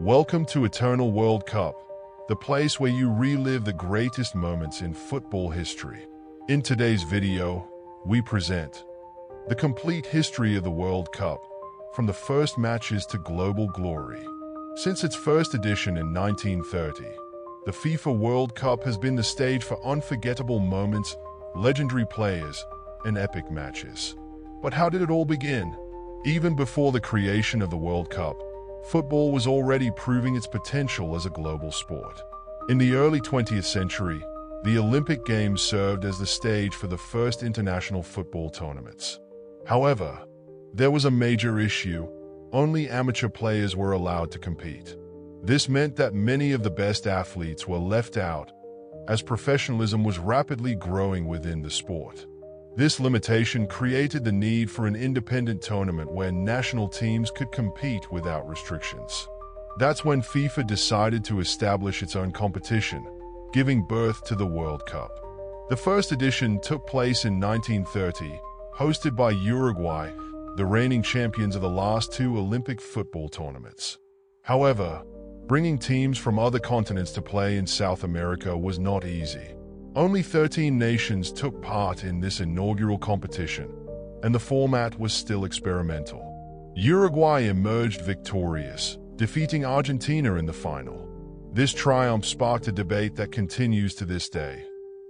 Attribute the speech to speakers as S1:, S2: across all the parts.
S1: Welcome to Eternal World Cup, the place where you relive the greatest moments in football history. In today's video, we present the complete history of the World Cup, from the first matches to global glory. Since its first edition in 1930, the FIFA World Cup has been the stage for unforgettable moments, legendary players, and epic matches. But how did it all begin? Even before the creation of the World Cup, football was already proving its potential as a global sport. In the early 20th century, the Olympic Games served as the stage for the first international football tournaments. However, there was a major issue: only amateur players were allowed to compete. This meant that many of the best athletes were left out, as professionalism was rapidly growing within the sport. This limitation created the need for an independent tournament where national teams could compete without restrictions. That's when FIFA decided to establish its own competition, giving birth to the World Cup. The first edition took place in 1930, hosted by Uruguay, the reigning champions of the last two Olympic football tournaments. However, bringing teams from other continents to play in South America was not easy. Only 13 nations took part in this inaugural competition, and the format was still experimental. Uruguay emerged victorious, defeating Argentina in the final. This triumph sparked a debate that continues to this day.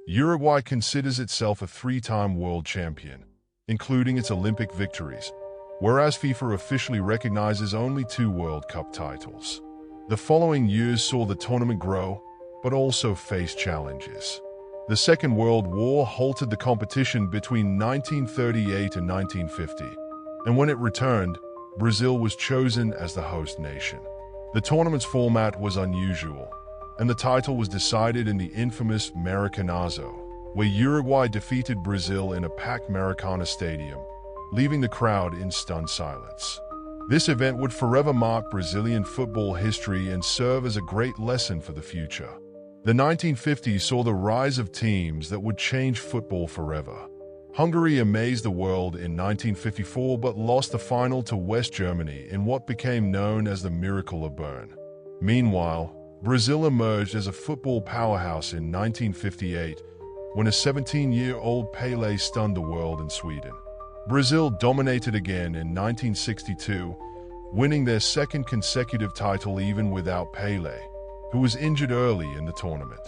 S1: Uruguay considers itself a three-time world champion, including its Olympic victories, whereas FIFA officially recognizes only 2 World Cup titles. The following years saw the tournament grow, but also face challenges. The Second World War halted the competition between 1938 and 1950, and when it returned, Brazil was chosen as the host nation. The tournament's format was unusual, and the title was decided in the infamous Maracanazo, where Uruguay defeated Brazil in a packed Maracana stadium, leaving the crowd in stunned silence. This event would forever mark Brazilian football history and serve as a great lesson for the future. The 1950s saw the rise of teams that would change football forever. Hungary amazed the world in 1954 but lost the final to West Germany in what became known as the Miracle of Bern. Meanwhile, Brazil emerged as a football powerhouse in 1958 when a 17-year-old Pelé stunned the world in Sweden. Brazil dominated again in 1962, winning their second consecutive title even without Pelé, who was injured early in the tournament.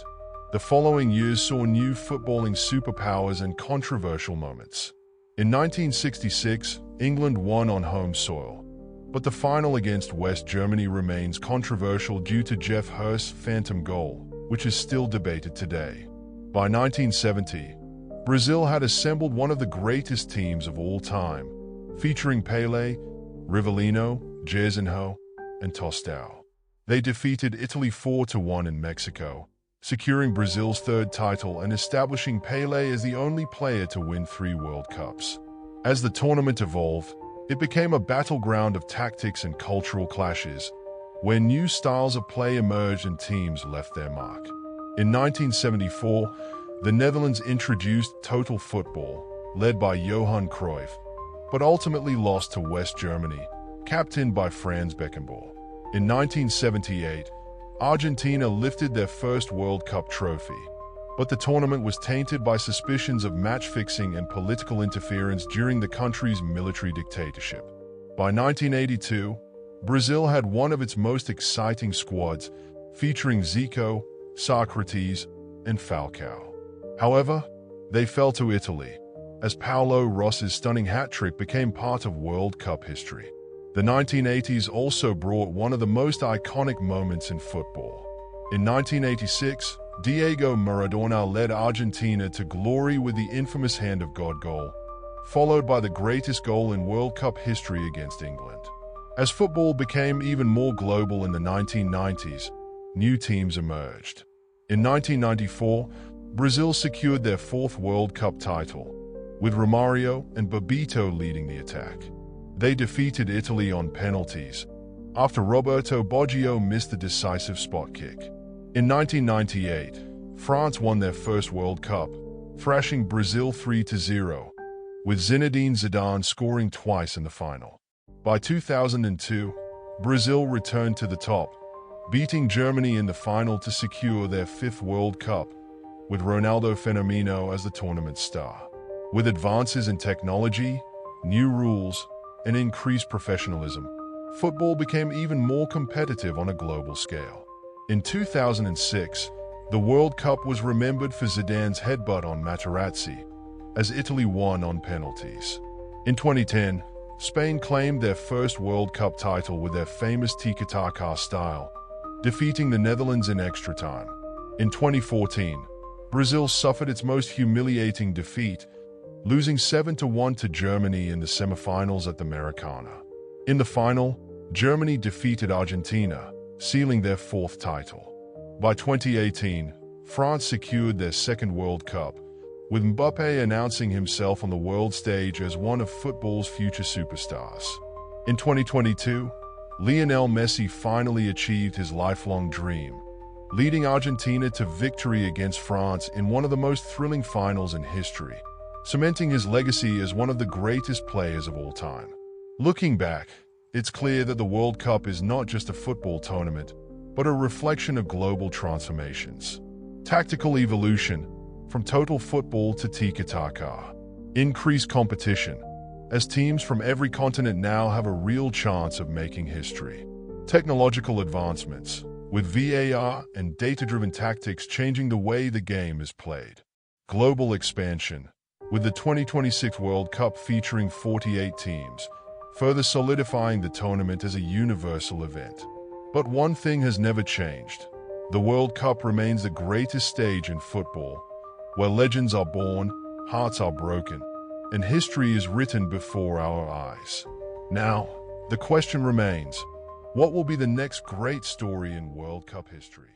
S1: The following years saw new footballing superpowers and controversial moments. In 1966, England won on home soil, but the final against West Germany remains controversial due to Geoff Hurst's phantom goal, which is still debated today. By 1970, Brazil had assembled one of the greatest teams of all time, featuring Pelé, Rivelino, Jairzinho, and Tostão. They defeated Italy 4-1 in Mexico, securing Brazil's third title and establishing Pelé as the only player to win 3 World Cups. As the tournament evolved, it became a battleground of tactics and cultural clashes, where new styles of play emerged and teams left their mark. In 1974, the Netherlands introduced total football, led by Johan Cruyff, but ultimately lost to West Germany, captained by Franz Beckenbauer. In 1978, Argentina lifted their first World Cup trophy, but the tournament was tainted by suspicions of match-fixing and political interference during the country's military dictatorship. By 1982, Brazil had one of its most exciting squads, featuring Zico, Socrates, and Falcao. However, they fell to Italy, as Paulo Rossi's stunning hat-trick became part of World Cup history. The 1980s also brought one of the most iconic moments in football. In 1986, Diego Maradona led Argentina to glory with the infamous Hand of God goal, followed by the greatest goal in World Cup history against England. As football became even more global in the 1990s, new teams emerged. In 1994, Brazil secured their 4th World Cup title, with Romario and Bebeto leading the attack. They defeated Italy on penalties, after Roberto Baggio missed the decisive spot kick. In 1998, France won their first World Cup, thrashing Brazil 3-0, with Zinedine Zidane scoring twice in the final. By 2002, Brazil returned to the top, beating Germany in the final to secure their fifth World Cup, with Ronaldo Fenomeno as the tournament star. With advances in technology, new rules, and increased professionalism, football became even more competitive on a global scale. In 2006, the World Cup was remembered for Zidane's headbutt on Materazzi, as Italy won on penalties. In 2010, Spain claimed their first World Cup title with their famous tiki-taka style, defeating the Netherlands in extra time. In 2014, Brazil suffered its most humiliating defeat, losing 7-1 to Germany in the semifinals at the Maracanã. In the final, Germany defeated Argentina, sealing their fourth title. By 2018, France secured their second World Cup, with Mbappé announcing himself on the world stage as one of football's future superstars. In 2022, Lionel Messi finally achieved his lifelong dream, leading Argentina to victory against France in one of the most thrilling finals in history, cementing his legacy as one of the greatest players of all time. Looking back, it's clear that the World Cup is not just a football tournament, but a reflection of global transformations. Tactical evolution, from total football to tiki-taka. Increased competition, as teams from every continent now have a real chance of making history. Technological advancements, with VAR and data-driven tactics changing the way the game is played. Global expansion, with the 2026 World Cup featuring 48 teams, further solidifying the tournament as a universal event. But one thing has never changed. The World Cup remains the greatest stage in football, where legends are born, hearts are broken, and history is written before our eyes. Now, the question remains, what will be the next great story in World Cup history?